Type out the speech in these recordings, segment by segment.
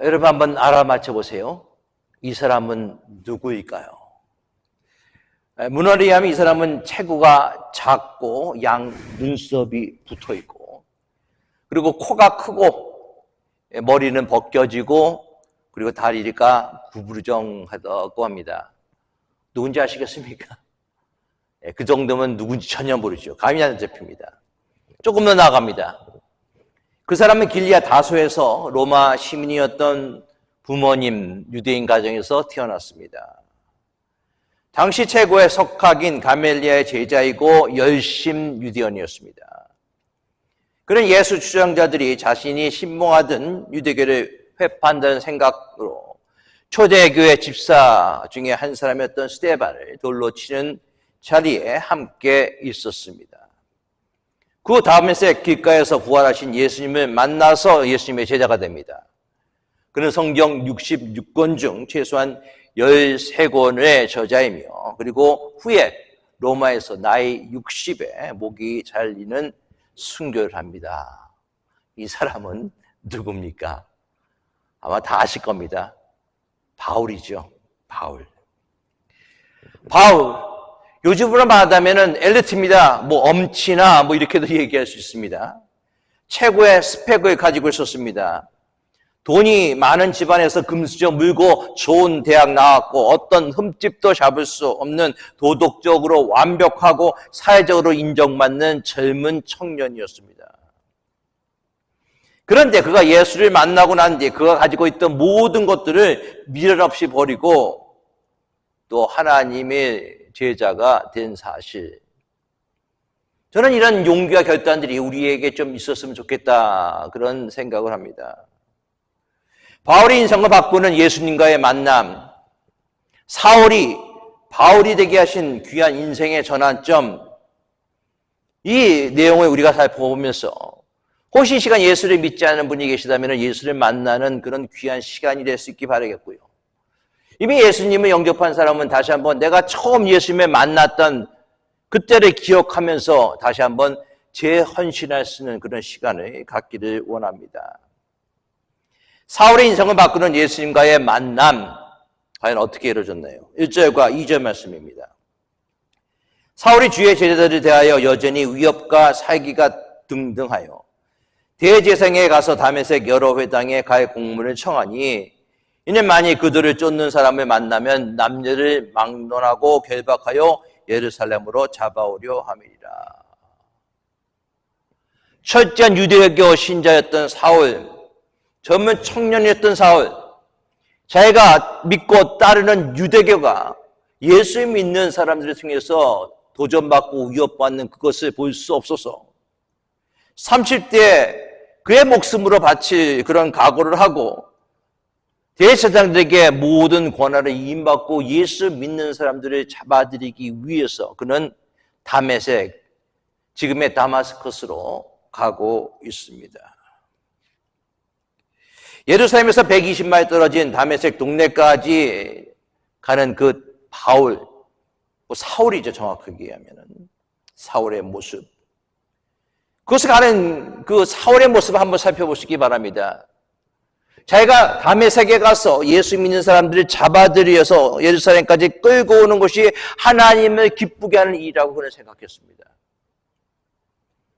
여러분 한번 알아맞혀 보세요. 이 사람은 누구일까요? 문헌에 의하면 이 사람은 체구가 작고 양 눈썹이 붙어 있고, 그리고 코가 크고 머리는 벗겨지고, 그리고 다리가 구부러정하다고 합니다. 누군지 아시겠습니까? 그 정도면 누군지 전혀 모르죠. 감이 안 잡힙니다. 조금 더 나아갑니다. 그 사람은 길리아 다소에서 로마 시민이었던 부모님 유대인 가정에서 태어났습니다. 당시 최고의 석학인 가멜리아의 제자이고 열심 유대인이었습니다. 그런 예수 주장자들이 자신이 신봉하던 유대교를 회파한다는 생각으로 초대교회 집사 중에 한 사람이었던 스데반을 돌로 치는 자리에 함께 있었습니다. 그 다음에 길가에서 부활하신 예수님을 만나서 예수님의 제자가 됩니다. 그는 성경 66권 중 최소한 13권의 저자이며, 그리고 후에 로마에서 나이 60에 목이 잘리는 순교를 합니다. 이 사람은 누굽니까? 아마 다 아실 겁니다. 바울이죠. 바울. 요즘으로 말하자면 엘리트입니다. 엄치나 이렇게도 얘기할 수 있습니다. 최고의 스펙을 가지고 있었습니다. 돈이 많은 집안에서 금수저 물고 좋은 대학 나왔고, 어떤 흠집도 잡을 수 없는 도덕적으로 완벽하고 사회적으로 인정받는 젊은 청년이었습니다. 그런데 그가 예수를 만나고 난 뒤에 그가 가지고 있던 모든 것들을 미련 없이 버리고 또 하나님의 제자가 된 사실, 저는 이런 용기와 결단들이 우리에게 좀 있었으면 좋겠다, 그런 생각을 합니다. 바울의 인생을 바꾸는 예수님과의 만남, 사울이 바울이 되게 하신 귀한 인생의 전환점, 이 내용을 우리가 살펴보면서 혹시 이 시간 예수를 믿지 않는 분이 계시다면 예수를 만나는 그런 귀한 시간이 될 수 있기 바라겠고요. 이미 예수님을 영접한 사람은 다시 한번 내가 처음 예수님을 만났던 그때를 기억하면서 다시 한번 재헌신할 수 있는 그런 시간을 갖기를 원합니다. 사울의 인생을 바꾸는 예수님과의 만남, 과연 어떻게 이루어졌나요? 1절과 2절 말씀입니다. 사울이 주의 제자들에 대하여 여전히 위협과 살기가 등등하여 대제사장에 가서 다메섹 여러 회당에 갈 공문을 청하니, 이는 만일 그들을 쫓는 사람을 만나면 남녀를 막론하고 결박하여 예루살렘으로 잡아오려 함이니라. 철저한 유대교 신자였던 사울, 젊은 청년이었던 사울, 자기가 믿고 따르는 유대교가 예수 믿는 사람들을 통해서 도전받고 위협받는 그것을 볼 수 없어서 30대에 그의 목숨으로 바칠 그런 각오를 하고 대제사장들에게 모든 권한을 이임받고 예수 믿는 사람들을 잡아들이기 위해서 그는 다메섹, 지금의 다마스커스로 가고 있습니다. 예루살렘에서 120마일 떨어진 다메섹 동네까지 가는 그 바울, 사울이죠, 정확하게 얘기하면은. 사울의 모습. 그것을 가는 그 사울의 모습을 한번 살펴보시기 바랍니다. 자기가 다메섹에 가서 예수 믿는 사람들을 잡아들여서 예루살렘까지 끌고 오는 것이 하나님을 기쁘게 하는 일이라고 그는 생각했습니다.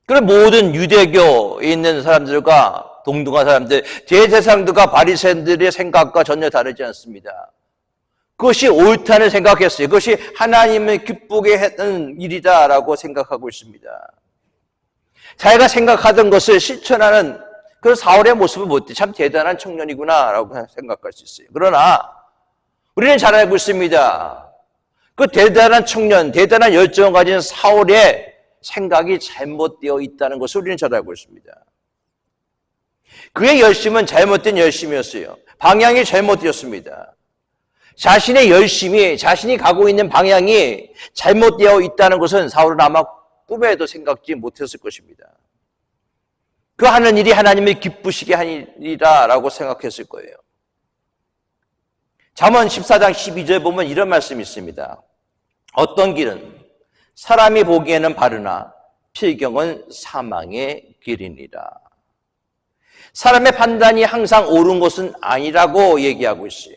그런 모든 유대교에 있는 사람들과 동등한 사람들, 대제사장들과 바리새인들의 생각과 전혀 다르지 않습니다. 그것이 옳다는 생각했어요. 그것이 하나님을 기쁘게 했던 일이다라고 생각하고 있습니다. 자기가 생각하던 것을 실천하는 그 사울의 모습을 볼 때 참 대단한 청년이구나라고 생각할 수 있어요. 그러나 우리는 잘 알고 있습니다. 그 대단한 청년, 대단한 열정을 가진 사울의 생각이 잘못되어 있다는 것을 우리는 잘 알고 있습니다. 그의 열심은 잘못된 열심이었어요. 방향이 잘못되었습니다. 자신의 열심이, 자신이 가고 있는 방향이 잘못되어 있다는 것은 사울은 아마 꿈에도 생각지 못했을 것입니다. 그 하는 일이 하나님을 기쁘시게 하리라라고 생각했을 거예요. 잠언 14장 12절 보면 이런 말씀이 있습니다. 어떤 길은 사람이 보기에는 바르나 필경은 사망의 길이니라. 사람의 판단이 항상 옳은 것은 아니라고 얘기하고 있어요.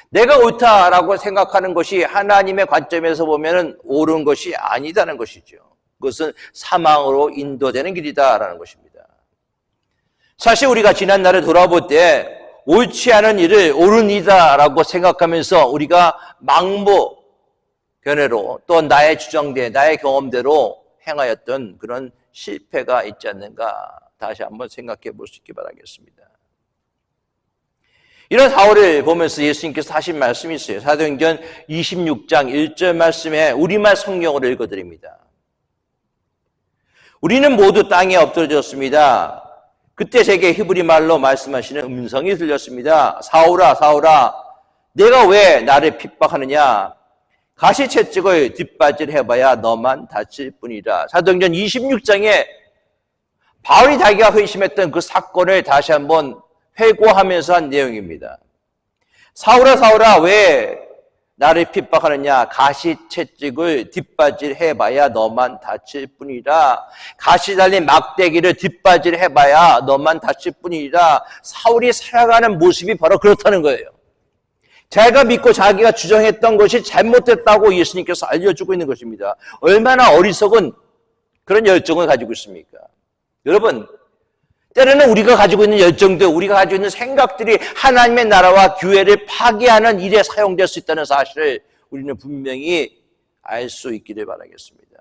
내가 옳다라고 생각하는 것이 하나님의 관점에서 보면 옳은 것이 아니다는 것이죠. 그것은 사망으로 인도되는 길이다라는 것입니다. 사실 우리가 지난날에 돌아볼 때 옳지 않은 일을 옳은 일이다라고 생각하면서 우리가 망보, 견해로 또 나의 주장대, 나의 경험대로 행하였던 그런 실패가 있지 않는가 다시 한번 생각해 볼 수 있기 바라겠습니다. 이런 사울을 보면서 예수님께서 하신 말씀이 있어요. 사도행전 26장 1절 말씀에 우리말 성경으로 읽어드립니다. 우리는 모두 땅에 엎드러졌습니다. 그때 제게 히브리 말로 말씀하시는 음성이 들렸습니다. 사울아, 사울아, 내가 왜 나를 핍박하느냐? 가시채찍을 뒷바질해봐야 너만 다칠 뿐이라. 사도행전 26장에 바울이 자기가 회심했던 그 사건을 다시 한번 회고하면서 한 내용입니다. 사울아, 사울아, 왜 나를 핍박하느냐? 가시채찍을 뒷바질해봐야 너만 다칠 뿐이라. 가시 달린 막대기를 뒷바질해봐야 너만 다칠 뿐이라. 사울이 살아가는 모습이 바로 그렇다는 거예요. 자기가 믿고 자기가 주장했던 것이 잘못됐다고 예수님께서 알려주고 있는 것입니다. 얼마나 어리석은 그런 열정을 가지고 있습니까? 여러분, 때로는 우리가 가지고 있는 열정들, 우리가 가지고 있는 생각들이 하나님의 나라와 교회를 파괴하는 일에 사용될 수 있다는 사실을 우리는 분명히 알 수 있기를 바라겠습니다.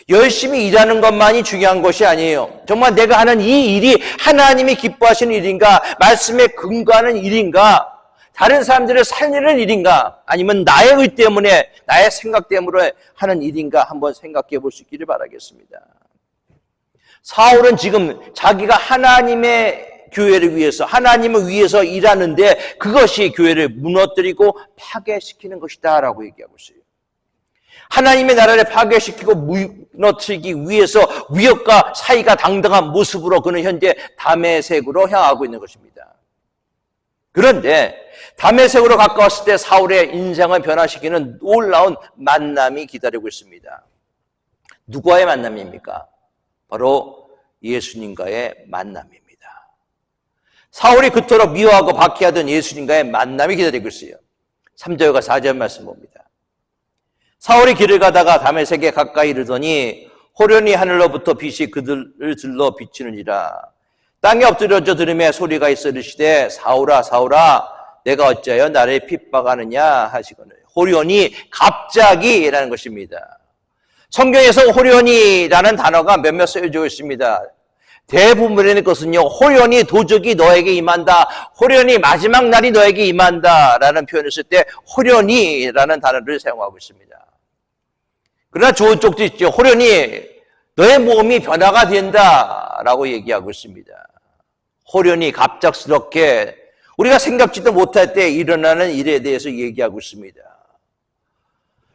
열심히 일하는 것만이 중요한 것이 아니에요. 정말 내가 하는 이 일이 하나님이 기뻐하시는 일인가? 말씀에 근거하는 일인가? 다른 사람들을 살리는 일인가? 아니면 나의 의 때문에, 나의 생각 때문에 하는 일인가? 한번 생각해 볼 수 있기를 바라겠습니다. 사울은 지금 자기가 하나님의 교회를 위해서, 하나님을 위해서 일하는데 그것이 교회를 무너뜨리고 파괴시키는 것이다 라고 얘기하고 있어요. 하나님의 나라를 파괴시키고 무너뜨리기 위해서 위협과 사이가 당당한 모습으로 그는 현재 다메섹으로 향하고 있는 것입니다. 그런데 다메섹으로 가까웠을 때 사울의 인생을 변화시키는 놀라운 만남이 기다리고 있습니다. 누구와의 만남입니까? 바로 예수님과의 만남입니다. 사울이 그토록 미워하고 박해하던 예수님과의 만남이 기다리고 있어요. 3절과 4절 말씀 봅니다. 사울이 길을 가다가 다메섹에 가까이 이르더니 호련히 하늘로부터 빛이 그들을 들러 비추느니라. 땅에 엎드려져 들음에 소리가 있어 이르시되 사울아, 사울아, 내가 어찌하여 나를 핍박하느냐 하시거늘. 호련히 갑자기라는 것입니다. 성경에서 호련히라는 단어가 몇몇 쓰여져 있습니다. 대부분의 것은요, 호련히 도적이 너에게 임한다, 호련히 마지막 날이 너에게 임한다 라는 표현을 쓸 때 호련히라는 단어를 사용하고 있습니다. 그러나 좋은 쪽도 있죠. 호련히 너의 몸이 변화가 된다 라고 얘기하고 있습니다. 호련히 갑작스럽게 우리가 생각지도 못할 때 일어나는 일에 대해서 얘기하고 있습니다.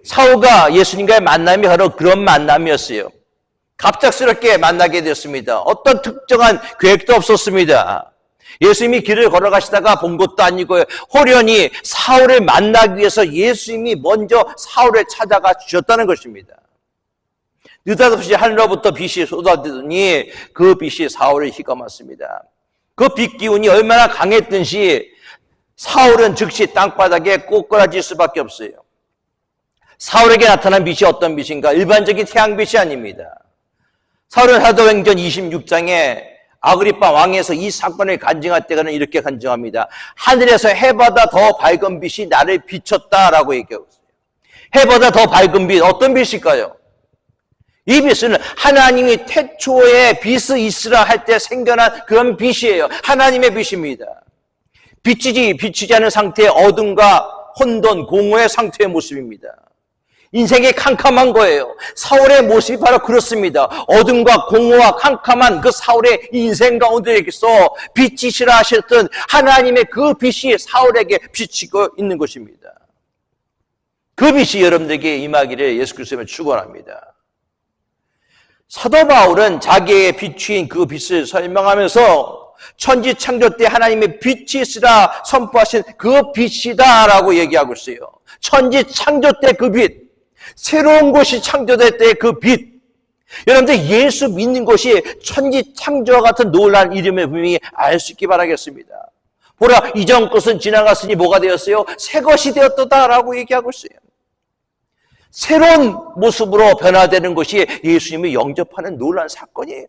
사울과 예수님과의 만남이 바로 그런 만남이었어요. 갑작스럽게 만나게 됐습니다. 어떤 특정한 계획도 없었습니다. 예수님이 길을 걸어가시다가 본 것도 아니고 호련히 사울을 만나기 위해서 예수님이 먼저 사울을 찾아가 주셨다는 것입니다. 느닷없이 하늘로부터 빛이 쏟아지더니 그 빛이 사울을 휘감았습니다. 그 빛 기운이 얼마나 강했든지 사울은 즉시 땅바닥에 꼬꾸라질 수밖에 없어요. 사울에게 나타난 빛이 어떤 빛인가? 일반적인 태양빛이 아닙니다. 사울은 사도행전 26장에 아그리빠 왕에서 이 사건을 간증할 때는 이렇게 간증합니다. 하늘에서 해보다 더 밝은 빛이 나를 비췄다라고 얘기하고 있어요. 해보다 더 밝은 빛, 어떤 빛일까요? 이 빛은 하나님이 태초에 빛이 있으라 할 때 생겨난 그런 빛이에요. 하나님의 빛입니다. 비치지 않은 상태의 어둠과 혼돈, 공허의 상태의 모습입니다. 인생이 캄캄한 거예요. 사울의 모습이 바로 그렇습니다. 어둠과 공허와 캄캄한 그 사울의 인생 가운데에서 빛이시라 하셨던 하나님의 그 빛이 사울에게 비치고 있는 것입니다. 그 빛이 여러분들에게 임하기를 예수 그리스도로 축원합니다. 사도 바울은 자기의 빛인 그 빛을 설명하면서 천지 창조 때 하나님의 빛이 있으라 선포하신 그 빛이다라고 얘기하고 있어요. 천지 창조 때 그 빛, 새로운 것이 창조될 때 그 빛, 여러분들 예수 믿는 것이 천지창조와 같은 놀라운 이름을 분명히 알 수 있기 바라겠습니다. 보라, 이전 것은 지나갔으니 뭐가 되었어요? 새 것이 되었도다라고 얘기하고 있어요. 새로운 모습으로 변화되는 것이 예수님을 영접하는 놀라운 사건이에요.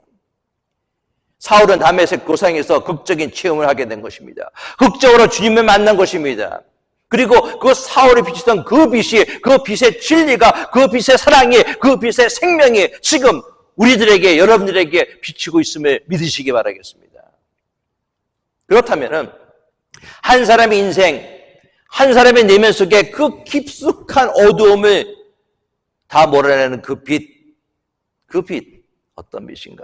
사울은 다메섹 고상에서 극적인 체험을 하게 된 것입니다. 극적으로 주님을 만난 것입니다. 그리고 그 사울이 비치던 그 빛이, 그 빛의 진리가, 그 빛의 사랑이, 그 빛의 생명이 지금 우리들에게, 여러분들에게 비치고 있음을 믿으시기 바라겠습니다. 그렇다면은 한 사람의 인생, 한 사람의 내면 속에 그 깊숙한 어두움을 다 몰아내는 그 빛, 어떤 빛인가?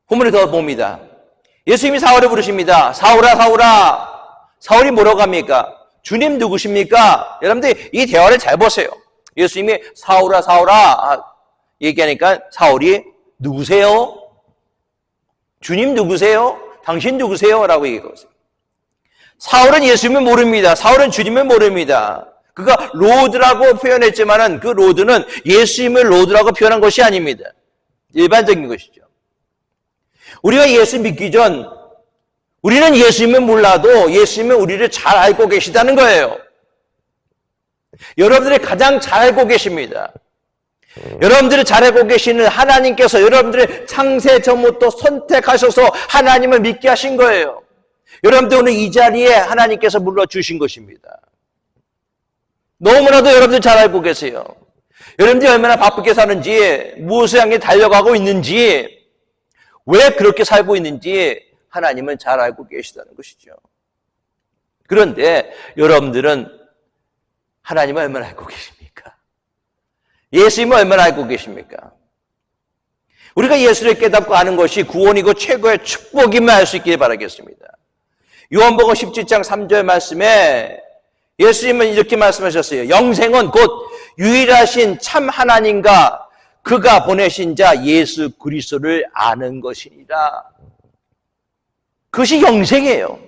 본문을 더 봅니다. 예수님이 사울을 부르십니다. 사울아, 사울아. 사울이 뭐라고 합니까? 주님 누구십니까? 여러분들 이 대화를 잘 보세요. 예수님이 사울아, 사울아 얘기하니까 사울이 누구세요? 주님 누구세요? 당신 누구세요? 라고 얘기하세요. 사울은 예수님을 모릅니다. 사울은 주님을 모릅니다. 그가 로드라고 표현했지만은 그 로드는 예수님을 로드라고 표현한 것이 아닙니다. 일반적인 것이죠. 우리가 예수 믿기 전 우리는 예수님을 몰라도 예수님은 우리를 잘 알고 계시다는 거예요. 여러분들이 가장 잘 알고 계십니다. 여러분들이 잘 알고 계시는 하나님께서 여러분들의 창세 전부터 선택하셔서 하나님을 믿게 하신 거예요. 여러분들 오늘 이 자리에 하나님께서 불러주신 것입니다. 너무나도 여러분들 잘 알고 계세요. 여러분들이 얼마나 바쁘게 사는지, 무엇을 향해 달려가고 있는지, 왜 그렇게 살고 있는지 하나님은 잘 알고 계시다는 것이죠. 그런데 여러분들은 하나님을 얼마나 알고 계십니까? 예수님을 얼마나 알고 계십니까? 우리가 예수를 깨닫고 아는 것이 구원이고 최고의 축복임을 알 수 있기를 바라겠습니다. 요한복음 17장 3절 말씀에 예수님은 이렇게 말씀하셨어요. 영생은 곧 유일하신 참 하나님과 그가 보내신 자 예수 그리스도를 아는 것이니라. 그것이 영생이에요.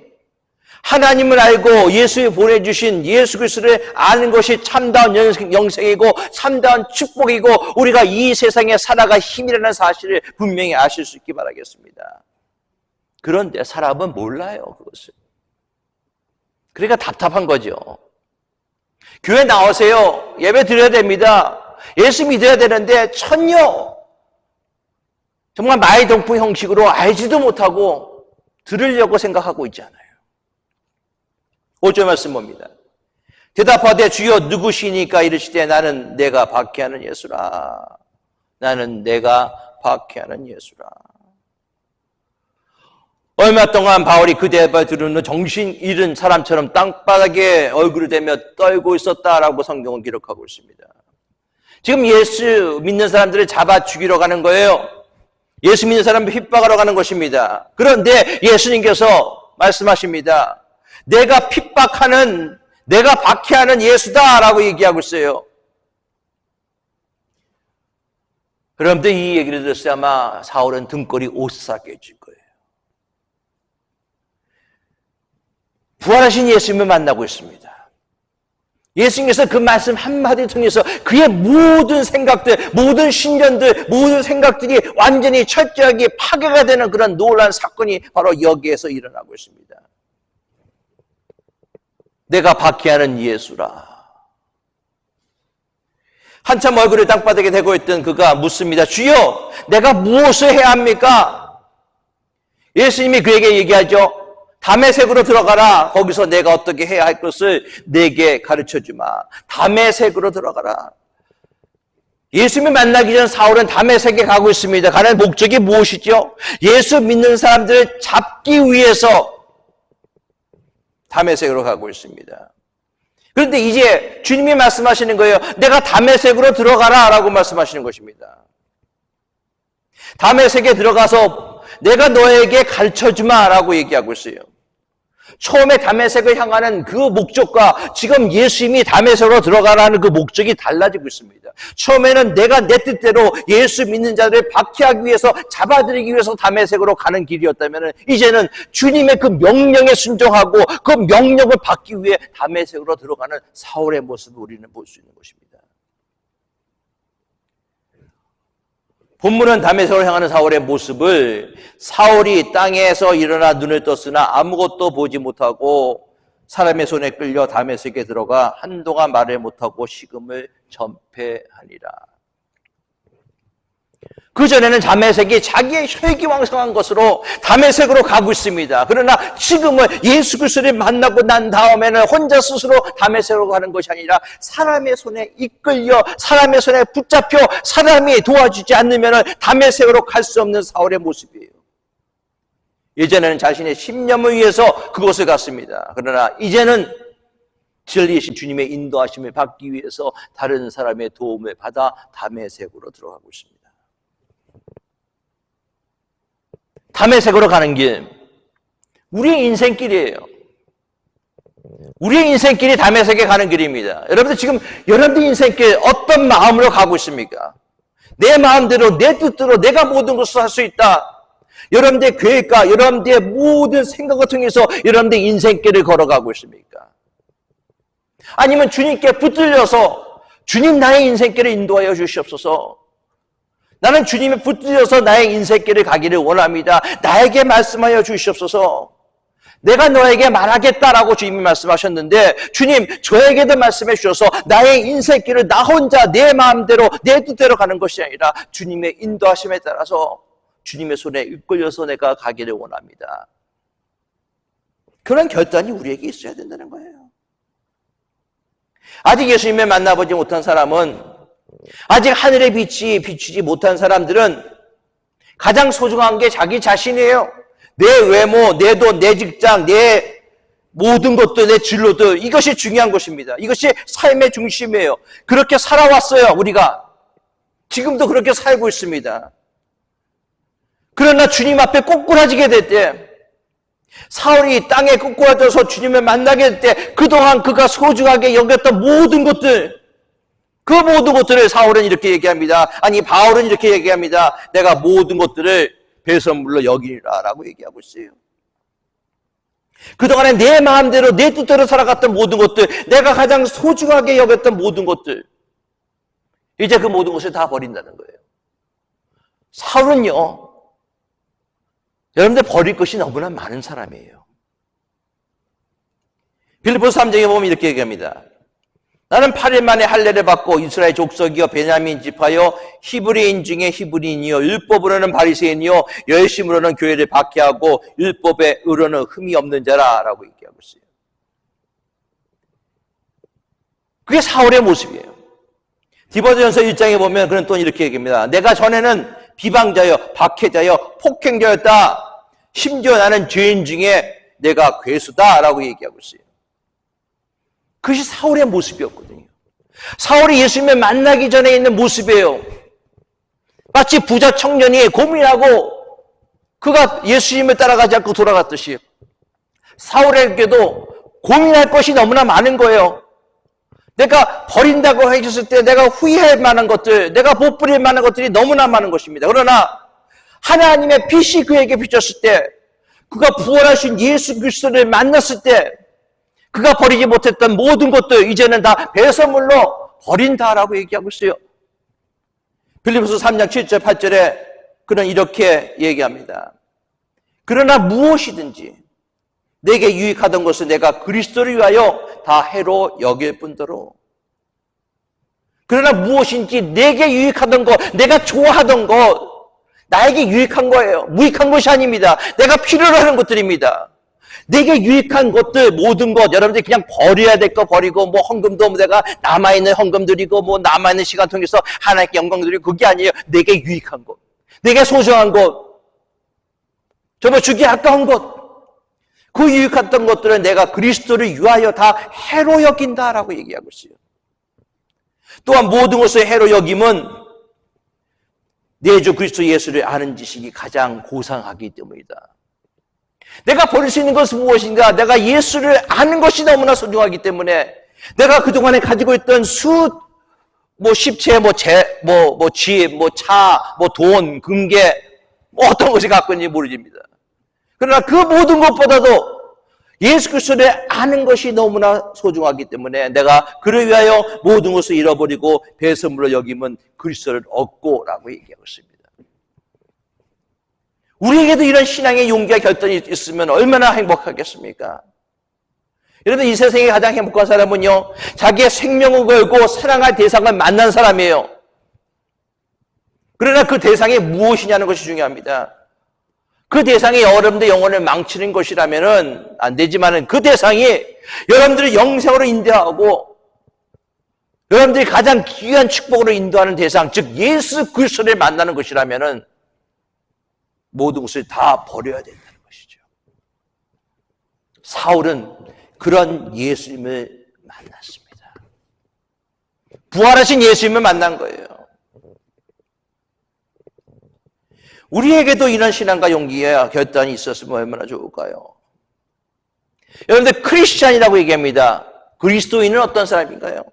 하나님을 알고 예수를 보내주신 예수 그리스도를 아는 것이 참다운 영생이고 참다운 축복이고 우리가 이 세상에 살아갈 힘이라는 사실을 분명히 아실 수 있기 바라겠습니다. 그런데 사람은 몰라요, 그것을. 그러니까 답답한 거죠. 교회 나오세요. 예배 드려야 됩니다. 예수 믿어야 되는데 전혀 정말 마이동풍 형식으로 알지도 못하고 들으려고 생각하고 있잖아요. 5절 말씀 봅니다. 대답하되 주여 누구시니까 이르시되 나는 내가 박해하는 예수라. 나는 내가 박해하는 예수라. 얼마 동안 바울이 그 대답을 들은 후 정신 잃은 사람처럼 땅바닥에 얼굴을 대며 떨고 있었다라고 성경은 기록하고 있습니다. 지금 예수 믿는 사람들을 잡아 죽이러 가는 거예요. 예수 믿는 사람을 핍박하러 가는 것입니다. 그런데 예수님께서 말씀하십니다. 내가 핍박하는, 내가 박해하는 예수다라고 얘기하고 있어요. 여러분들 이 얘기를 들었을 때 아마 사울은 등골이 오싹해질 거예요. 부활하신 예수님을 만나고 있습니다. 예수님께서 그 말씀 한마디 통해서 그의 모든 생각들, 모든 신념들, 모든 생각들이 완전히 철저하게 파괴가 되는 그런 놀라운 사건이 바로 여기에서 일어나고 있습니다. 내가 박해하는 예수라. 한참 얼굴을 땅바닥에 대고 있던 그가 묻습니다. 주여, 내가 무엇을 해야 합니까? 예수님이 그에게 얘기하죠. 다메섹으로 들어가라. 거기서 내가 어떻게 해야 할 것을 내게 가르쳐주마. 다메섹으로 들어가라. 예수님을 만나기 전 사울은 다메섹에 가고 있습니다. 가는 목적이 무엇이죠? 예수 믿는 사람들을 잡기 위해서 다메섹으로 가고 있습니다. 그런데 이제 주님이 말씀하시는 거예요. 내가 다메섹으로 들어가라 라고 말씀하시는 것입니다. 다메섹에 들어가서 내가 너에게 가르쳐주마 라고 얘기하고 있어요. 처음에 다메섹을 향하는 그 목적과 지금 예수님이 다메섹으로 들어가라는 그 목적이 달라지고 있습니다. 처음에는 내가 내 뜻대로 예수 믿는 자들을 박해하기 위해서 잡아들이기 위해서 다메섹으로 가는 길이었다면 이제는 주님의 그 명령에 순종하고 그 명령을 받기 위해 다메섹으로 들어가는 사울의 모습을 우리는 볼 수 있는 것입니다. 본문은 다메섹으로 향하는 사울의 모습을 사울이 땅에서 일어나 눈을 떴으나 아무것도 보지 못하고 사람의 손에 끌려 다메섹에 들어가 한동안 말을 못하고 식음을 전폐하니라. 그전에는 다메섹이 자기의 혈기왕성한 것으로 다메섹으로 가고 있습니다. 그러나 지금은 예수 그리스도를 만나고 난 다음에는 혼자 스스로 다메섹으로 가는 것이 아니라 사람의 손에 이끌려 사람의 손에 붙잡혀 사람이 도와주지 않으면 다메섹으로 갈 수 없는 사울의 모습이에요. 예전에는 자신의 신념을 위해서 그곳을 갔습니다. 그러나 이제는 진리이신 주님의 인도하심을 받기 위해서 다른 사람의 도움을 받아 다메섹으로 들어가고 있습니다. 다메섹으로 가는 길, 우리의 인생길이에요. 우리의 인생길이 다메섹에 가는 길입니다. 여러분들 지금 여러분들 인생길 어떤 마음으로 가고 있습니까? 내 마음대로 내 뜻대로 내가 모든 것을 할 수 있다. 여러분들의 계획과 여러분들의 모든 생각을 통해서 여러분들의 인생길을 걸어가고 있습니까? 아니면 주님께 붙들려서 주님 나의 인생길을 인도하여 주시옵소서. 나는 주님에 붙들려서 나의 인생길을 가기를 원합니다. 나에게 말씀하여 주시옵소서. 내가 너에게 말하겠다라고 주님이 말씀하셨는데 주님 저에게도 말씀해 주셔서 나의 인생길을 나 혼자 내 마음대로 내 뜻대로 가는 것이 아니라 주님의 인도하심에 따라서 주님의 손에 이끌려서 내가 가기를 원합니다. 그런 결단이 우리에게 있어야 된다는 거예요. 아직 예수님을 만나보지 못한 사람은, 아직 하늘의 빛이 비추지 못한 사람들은 가장 소중한 게 자기 자신이에요. 내 외모, 내 돈, 내 직장, 내 모든 것들, 내 진로들, 이것이 중요한 것입니다. 이것이 삶의 중심이에요. 그렇게 살아왔어요, 우리가. 지금도 그렇게 살고 있습니다. 그러나 주님 앞에 꼬꾸라지게 될 때, 사울이 땅에 꼬꾸라져서 주님을 만나게 될 때 그동안 그가 소중하게 여겼던 모든 것들, 그 모든 것들을 사울은 이렇게 얘기합니다. 아니 바울은 이렇게 얘기합니다. 내가 모든 것들을 배선물로 여기리라 라고 얘기하고 있어요. 그동안에 내 마음대로 내 뜻대로 살아갔던 모든 것들, 내가 가장 소중하게 여겼던 모든 것들, 이제 그 모든 것을 다 버린다는 거예요. 사울은요, 여러분들 버릴 것이 너무나 많은 사람이에요. 빌립보서 3장에 보면 이렇게 얘기합니다. 나는 8일 만에 할례를 받고 이스라엘 족속이요 베냐민 지파요 히브리인 중에 히브리인이요 율법으로는 바리새인이요 열심으로는 교회를 박해하고 율법의 의로는 흠이 없는 자라라고 얘기하고 있어요. 그게 사울의 모습이에요. 디모데전서 1장에 보면 그는 또 이렇게 얘기합니다. 내가 전에는 비방자여 박해자여 폭행자였다. 심지어 나는 죄인 중에 내가 괴수다라고 얘기하고 있어요. 그것이 사울의 모습이었거든요. 사울이 예수님을 만나기 전에 있는 모습이에요. 마치 부자 청년이 고민하고 그가 예수님을 따라가지 않고 돌아갔듯이 사울에게도 고민할 것이 너무나 많은 거예요. 내가 버린다고 했을 때 내가 후회할 만한 것들, 내가 못 부릴 만한 것들이 너무나 많은 것입니다. 그러나 하나님의 빛이 그에게 비쳤을 때, 그가 부활하신 예수 그리스도를 만났을 때 그가 버리지 못했던 모든 것들 이제는 다 배설물로 버린다라고 얘기하고 있어요. 빌립보서 3장 7절 8절에 그는 이렇게 얘기합니다. 그러나 무엇이든지 내게 유익하던 것을 내가 그리스도를 위하여 다 해로 여길 뿐더러, 그러나 무엇인지 내게 유익하던 것, 내가 좋아하던 것, 나에게 유익한 거예요. 무익한 것이 아닙니다. 내가 필요로 하는 것들입니다. 내게 유익한 것들, 모든 것, 여러분들이 그냥 버려야 될 거 버리고, 뭐 헌금도 내가 남아있는 헌금 드리고, 뭐 남아있는 시간 통해서 하나님께 영광 드리고, 그게 아니에요. 내게 유익한 것, 내게 소중한 것, 정말 주기 아까운 것, 그 유익했던 것들은 내가 그리스도를 위하여 다 해로 여긴다라고 얘기하고 있어요. 또한 모든 것을 해로 여김은 내 주 그리스도 예수를 아는 지식이 가장 고상하기 때문이다. 내가 버릴 수 있는 것은 무엇인가? 내가 예수를 아는 것이 너무나 소중하기 때문에 내가 그동안에 가지고 있던 십채, 집, 차, 돈, 금괴, 어떤 것이 갖고 있는지 모르집니다. 그러나 그 모든 것보다도 예수 그리스도를 아는 것이 너무나 소중하기 때문에 내가 그를 위하여 모든 것을 잃어버리고 배설물로 여김은 그리스도를 얻고라고 얘기하고 있습니다. 우리에게도 이런 신앙의 용기와 결단이 있으면 얼마나 행복하겠습니까? 여러분, 이 세상에 가장 행복한 사람은요, 자기의 생명을 걸고 사랑할 대상을 만난 사람이에요. 그러나 그 대상이 무엇이냐는 것이 중요합니다. 그 대상이 여러분들 영혼을 망치는 것이라면 안 되지만 그 대상이 여러분들을 영생으로 인도하고 여러분들이 가장 귀한 축복으로 인도하는 대상, 즉 예수 그리스도를 만나는 것이라면 모든 것을 다 버려야 된다는 것이죠. 사울은 그런 예수님을 만났습니다. 부활하신 예수님을 만난 거예요. 우리에게도 이런 신앙과 용기와 결단이 있었으면 얼마나 좋을까요? 여러분들 크리스찬이라고 얘기합니다. 그리스도인은 어떤 사람인가요?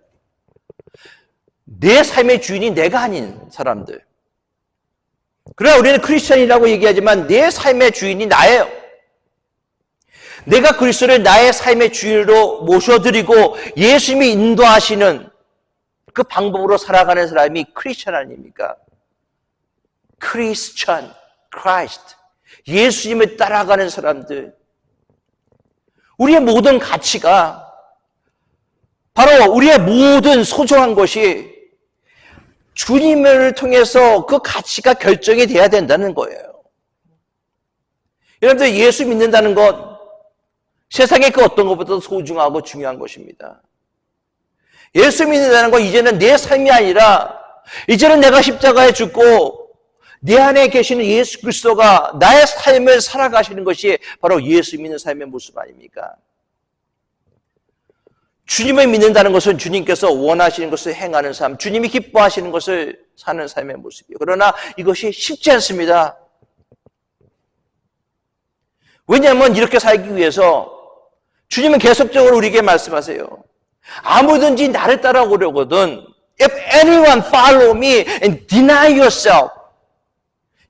내 삶의 주인이 내가 아닌 사람들. 그러나 우리는 크리스찬이라고 얘기하지만 내 삶의 주인이 나예요. 내가 그리스도를 나의 삶의 주인으로 모셔드리고 예수님이 인도하시는 그 방법으로 살아가는 사람이 크리스찬 아닙니까? 크리스찬, 크라이스트, 예수님을 따라가는 사람들. 우리의 모든 가치가 바로 우리의 모든 소중한 것이 주님을 통해서 그 가치가 결정이 돼야 된다는 거예요. 여러분들 예수 믿는다는 것 세상의 그 어떤 것보다도 소중하고 중요한 것입니다. 예수 믿는다는 건 이제는 내 삶이 아니라 이제는 내가 십자가에 죽고 내 안에 계시는 예수 그리스도가 나의 삶을 살아가시는 것이 바로 예수 믿는 삶의 모습 아닙니까? 주님을 믿는다는 것은 주님께서 원하시는 것을 행하는 삶, 주님이 기뻐하시는 것을 사는 삶의 모습이에요. 그러나 이것이 쉽지 않습니다. 왜냐하면 이렇게 살기 위해서 주님은 계속적으로 우리에게 말씀하세요. 아무든지 나를 따라오려거든 If anyone follow me and deny yourself,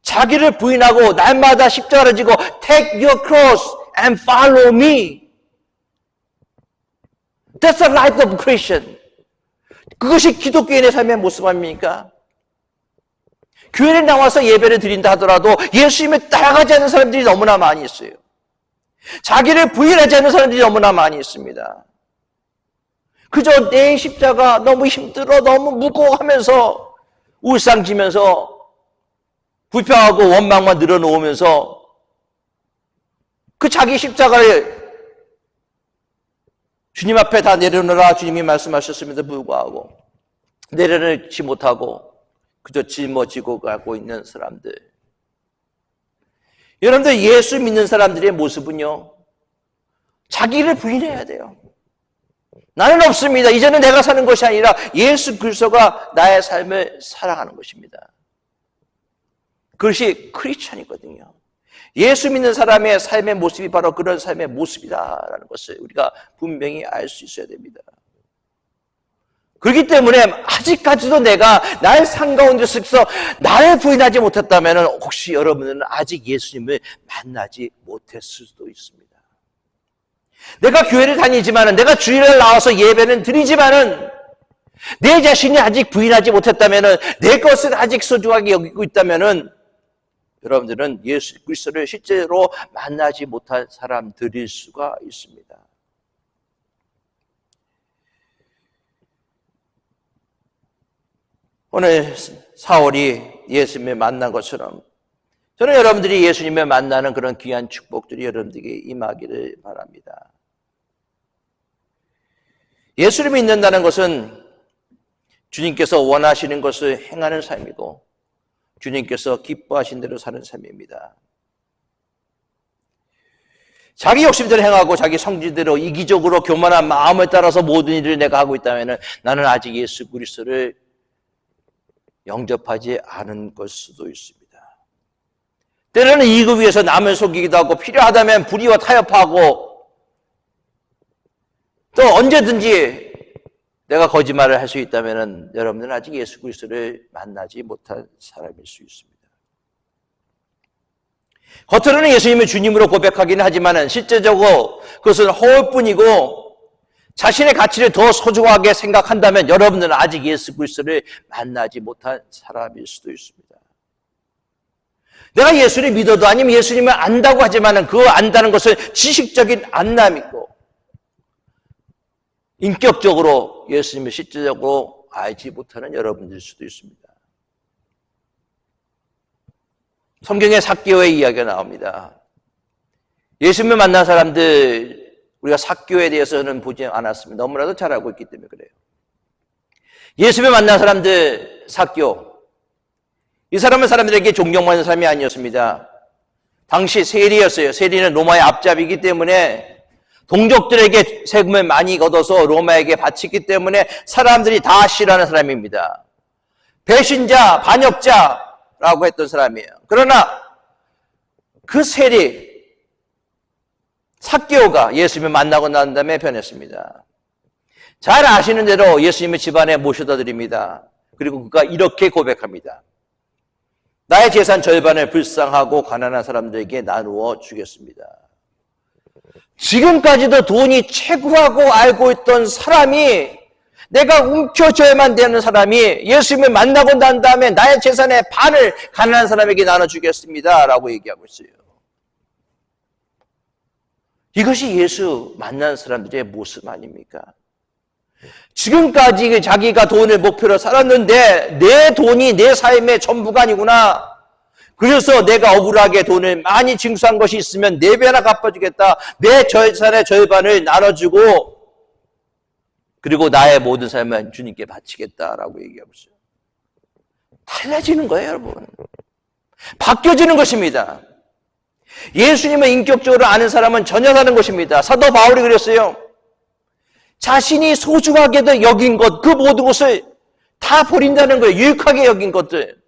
자기를 부인하고 날마다 십자가를 지고 Take your cross and follow me. That's the life of Christian. 그것이 기독교인의 삶의 모습 아닙니까? 교회에 나와서 예배를 드린다 하더라도 예수님을 따라가지 않는 사람들이 너무나 많이 있어요. 자기를 부인하지 않는 사람들이 너무나 많이 있습니다. 그저 내 십자가 너무 힘들어, 너무 무거워 하면서 울상지면서 불평하고 원망만 늘어놓으면서 그 자기 십자가를 주님 앞에 다 내려놓으라 주님이 말씀하셨음에도 불구하고 내려놓지 못하고 그저 짊어지고 가고 있는 사람들. 여러분들 예수 믿는 사람들의 모습은요, 자기를 부인해야 돼요. 나는 없습니다. 이제는 내가 사는 것이 아니라 예수 그리스도가 나의 삶을 살아가는 것입니다. 그것이 크리스찬이거든요. 예수 믿는 사람의 삶의 모습이 바로 그런 삶의 모습이다라는 것을 우리가 분명히 알 수 있어야 됩니다. 그렇기 때문에 아직까지도 내가 나의 삶 가운데서 나를 부인하지 못했다면 혹시 여러분은 아직 예수님을 만나지 못했을 수도 있습니다. 내가 교회를 다니지만은, 내가 주일에 나와서 예배는 드리지만은 내 자신이 아직 부인하지 못했다면은, 내 것을 아직 소중하게 여기고 있다면은 여러분들은 예수 그리스도를 실제로 만나지 못한 사람들일 수가 있습니다. 오늘 사울이 예수님을 만난 것처럼 저는 여러분들이 예수님을 만나는 그런 귀한 축복들이 여러분들에게 임하기를 바랍니다. 예수를 믿는다는 것은 주님께서 원하시는 것을 행하는 삶이고 주님께서 기뻐하신 대로 사는 삶입니다. 자기 욕심대로 행하고 자기 성질대로 이기적으로 교만한 마음을 따라서 모든 일을 내가 하고 있다면 나는 아직 예수 그리스도를 영접하지 않은 걸 수도 있습니다. 때로는 이익을 위해서 남을 속이기도 하고 필요하다면 불의와 타협하고 또 언제든지 내가 거짓말을 할 수 있다면 여러분들은 아직 예수 그리스도를 만나지 못한 사람일 수 있습니다. 겉으로는 예수님을 주님으로 고백하기는 하지만 실제적으로 그것은 허울뿐이고 자신의 가치를 더 소중하게 생각한다면 여러분들은 아직 예수 그리스도를 만나지 못한 사람일 수도 있습니다. 내가 예수를 믿어도 아니면 예수님을 안다고 하지만 그 안다는 것은 지식적인 안남이고 인격적으로 예수님을 실질적으로 알지 못하는 여러분들일 수도 있습니다. 성경에 삭개오의 이야기가 나옵니다. 예수님을 만난 사람들, 우리가 삭개오에 대해서는 보지 않았습니다. 너무나도 잘 알고 있기 때문에 그래요. 예수님을 만난 사람들, 삭개오. 이 사람은 사람들에게 존경받는 사람이 아니었습니다. 당시 세리였어요. 세리는 로마의 앞잡이기 때문에 동족들에게 세금을 많이 걷어서 로마에게 바치기 때문에 사람들이 다 싫어하는 사람입니다. 배신자, 반역자라고 했던 사람이에요. 그러나 그 세리, 삭개오가 예수님을 만나고 난 다음에 변했습니다. 잘 아시는 대로 예수님을 집안에 모셔다 드립니다. 그리고 그가 이렇게 고백합니다. 나의 재산 절반을 불쌍하고 가난한 사람들에게 나누어 주겠습니다. 지금까지도 돈이 최고라고 알고 있던 사람이, 내가 움켜줘야만 되는 사람이 예수님을 만나고 난 다음에 나의 재산의 반을 가난한 사람에게 나눠주겠습니다 라고 얘기하고 있어요. 이것이 예수 만난 사람들의 모습 아닙니까? 지금까지 자기가 돈을 목표로 살았는데 내 돈이 내 삶의 전부가 아니구나. 그래서 내가 억울하게 돈을 많이 징수한 것이 있으면 4배나 갚아주겠다. 내 재산의 절반을 나눠주고 그리고 나의 모든 삶을 주님께 바치겠다라고 얘기하고 있어요. 달라지는 거예요, 여러분. 바뀌어지는 것입니다. 예수님을 인격적으로 아는 사람은 전혀 다른 것입니다. 사도 바울이 그랬어요. 자신이 소중하게도 여긴 것, 그 모든 것을 다 버린다는 거예요. 유익하게 여긴 것들.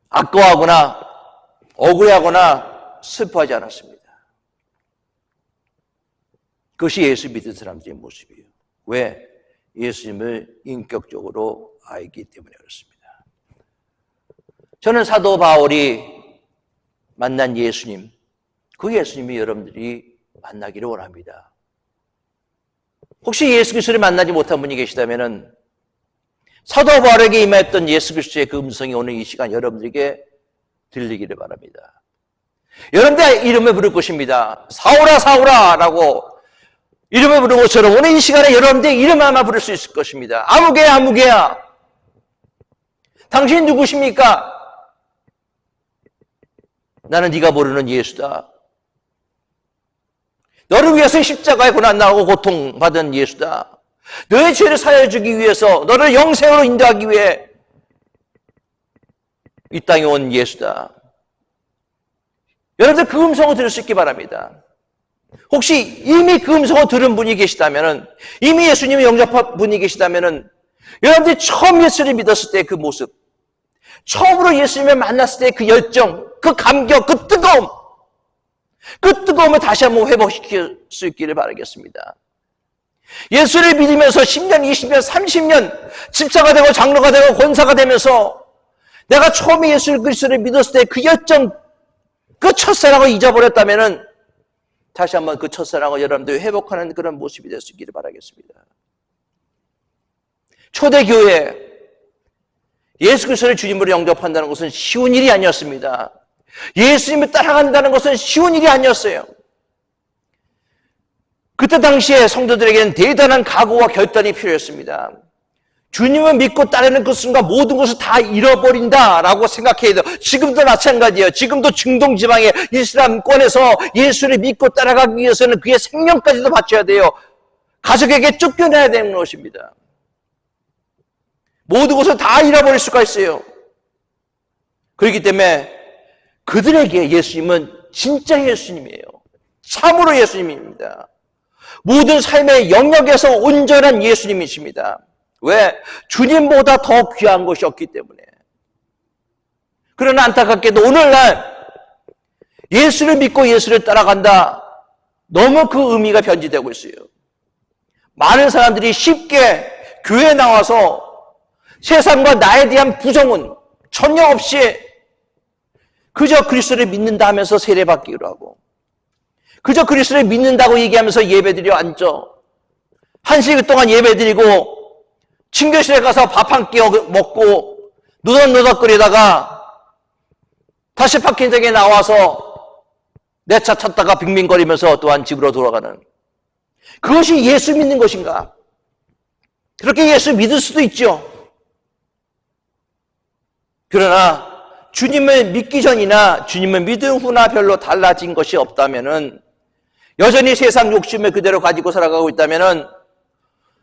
아까워하거나 억울해하거나 슬퍼하지 않았습니다. 그것이 예수 믿은 사람들의 모습이에요. 왜? 예수님을 인격적으로 알기 때문에 그렇습니다. 저는 사도 바울이 만난 예수님, 그 예수님이 여러분들이 만나기를 원합니다. 혹시 예수 그리스도를 만나지 못한 분이 계시다면 사도 바울에게 임했던 예수 그리스도의 그 음성이 오늘 이 시간 여러분들에게 들리기를 바랍니다. 여러분들 이름을 부를 것입니다. 사울아 사울아 라고 이름을 부른 것처럼 오늘 이 시간에 여러분들의 이름 하나 부를 수 있을 것입니다. 아무개야 아무개야. 당신 누구십니까? 나는 네가 모르는 예수다. 너를 위해서 십자가에 고난당하고 고통받은 예수다. 너의 죄를 사여주기 위해서 너를 영생으로 인도하기 위해 이 땅에 온 예수다. 여러분들 그 음성을 들을 수 있기 바랍니다. 혹시 이미 그 음성을 들은 분이 계시다면, 이미 예수님을 영접한 분이 계시다면 여러분들이 처음 예수를 믿었을 때 그 모습, 처음으로 예수님을 만났을 때 그 열정, 그 감격, 그 뜨거움, 그 뜨거움을 다시 한번 회복시킬 수 있기를 바라겠습니다. 예수를 믿으면서 10년, 20년, 30년 집사가 되고 장로가 되고 권사가 되면서 내가 처음에 예수 그리스도를 믿었을 때 그 열정, 그 첫사랑을 잊어버렸다면 다시 한번 그 첫사랑을 여러분들이 회복하는 그런 모습이 될 수 있기를 바라겠습니다. 초대교회 예수 그리스도를 주님으로 영접한다는 것은 쉬운 일이 아니었습니다. 예수님을 따라간다는 것은 쉬운 일이 아니었어요. 그때 당시에 성도들에게는 대단한 각오와 결단이 필요했습니다. 주님을 믿고 따르는 그 순간 모든 것을 다 잃어버린다라고 생각해야 돼요. 지금도 마찬가지예요. 지금도 중동 지방의 이슬람권에서 예수를 믿고 따라가기 위해서는 그의 생명까지도 바쳐야 돼요. 가족에게 쫓겨나야 되는 것입니다. 모든 것을 다 잃어버릴 수가 있어요. 그렇기 때문에 그들에게 예수님은 진짜 예수님이에요. 참으로 예수님입니다. 모든 삶의 영역에서 온전한 예수님이십니다. 왜? 주님보다 더 귀한 것이 없기 때문에. 그러나 안타깝게도 오늘날 예수를 믿고 예수를 따라간다. 너무 그 의미가 변질되고 있어요. 많은 사람들이 쉽게 교회에 나와서 세상과 나에 대한 부정은 전혀 없이 그저 그리스도를 믿는다 하면서 세례받기로 하고, 그저 그리스도를 믿는다고 얘기하면서 예배드려 앉아 1시간 동안 예배드리고 친교실에 가서 밥 한 끼 먹고 누덕누덕거리다가 다시 파킹장에 나와서 내 차 찾다가 빙빙거리면서 또한 집으로 돌아가는, 그것이 예수 믿는 것인가? 그렇게 예수 믿을 수도 있죠. 그러나 주님을 믿기 전이나 주님을 믿은 후나 별로 달라진 것이 없다면은, 여전히 세상 욕심을 그대로 가지고 살아가고 있다면은,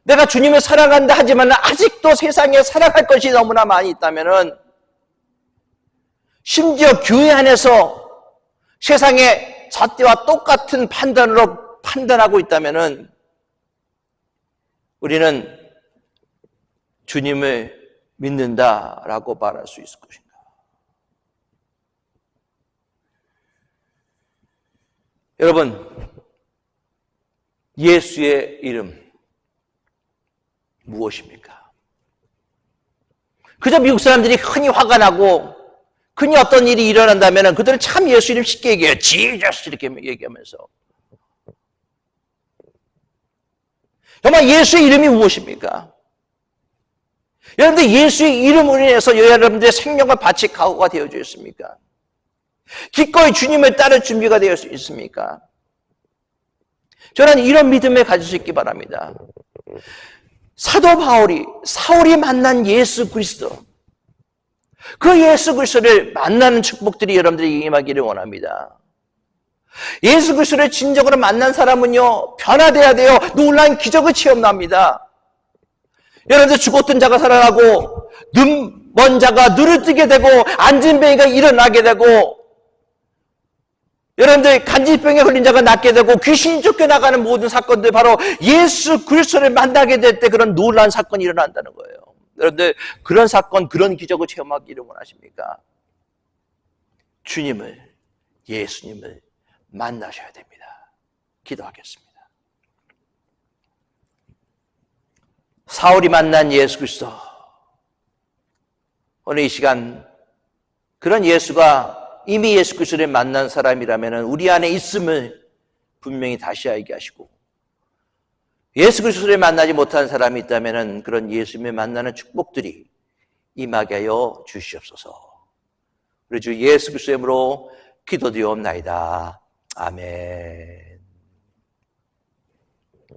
내가 주님을 사랑한다 하지만 아직도 세상에 살아갈 것이 너무나 많이 있다면은, 심지어 교회 안에서 세상의 잣대와 똑같은 판단으로 판단하고 있다면은, 우리는 주님을 믿는다라고 말할 수 있을 것입니다. 여러분, 예수의 이름 무엇입니까? 그저 미국 사람들이 흔히 화가 나고 흔히 어떤 일이 일어난다면 그들은 참 예수 이름 쉽게 얘기해요. 지저스 이렇게 얘기하면서. 정말 예수의 이름이 무엇입니까? 여러분들 예수의 이름으로 인해서 여러분들의 생명과 밭이 각오가 되어져 있습니까? 기꺼이 주님을 따를 준비가 되어 있습니까? 저는 이런 믿음을 가질 수 있기 바랍니다. 사도 바울이, 사울이 만난 예수 그리스도, 그 예수 그리스도를 만나는 축복들이 여러분들이 임하기를 원합니다. 예수 그리스도를 진정으로 만난 사람은요, 변화돼야 돼요. 놀라운 기적을 체험합니다. 여러분들 죽었던 자가 살아나고, 눈 먼 자가 눈을 뜨게 되고, 앉은 뱅이가 일어나게 되고, 여러분들 간질병에 걸린 자가 낫게 되고, 귀신이 쫓겨나가는 모든 사건들, 바로 예수 그리스도를 만나게 될 때 그런 놀라운 사건이 일어난다는 거예요. 여러분들 그런 사건, 그런 기적을 체험하기를 원하십니까? 주님을, 예수님을 만나셔야 됩니다. 기도하겠습니다. 사울이 만난 예수 그리스도, 오늘 이 시간 그런 예수가 이미 예수 그리스도를 만난 사람이라면 우리 안에 있음을 분명히 다시 알게 하시고, 예수 그리스도를 만나지 못한 사람이 있다면 그런 예수님을 만나는 축복들이 임하게 하여 주시옵소서. 우리 주 예수 그리스도의 이름으로 기도드리옵나이다. 아멘.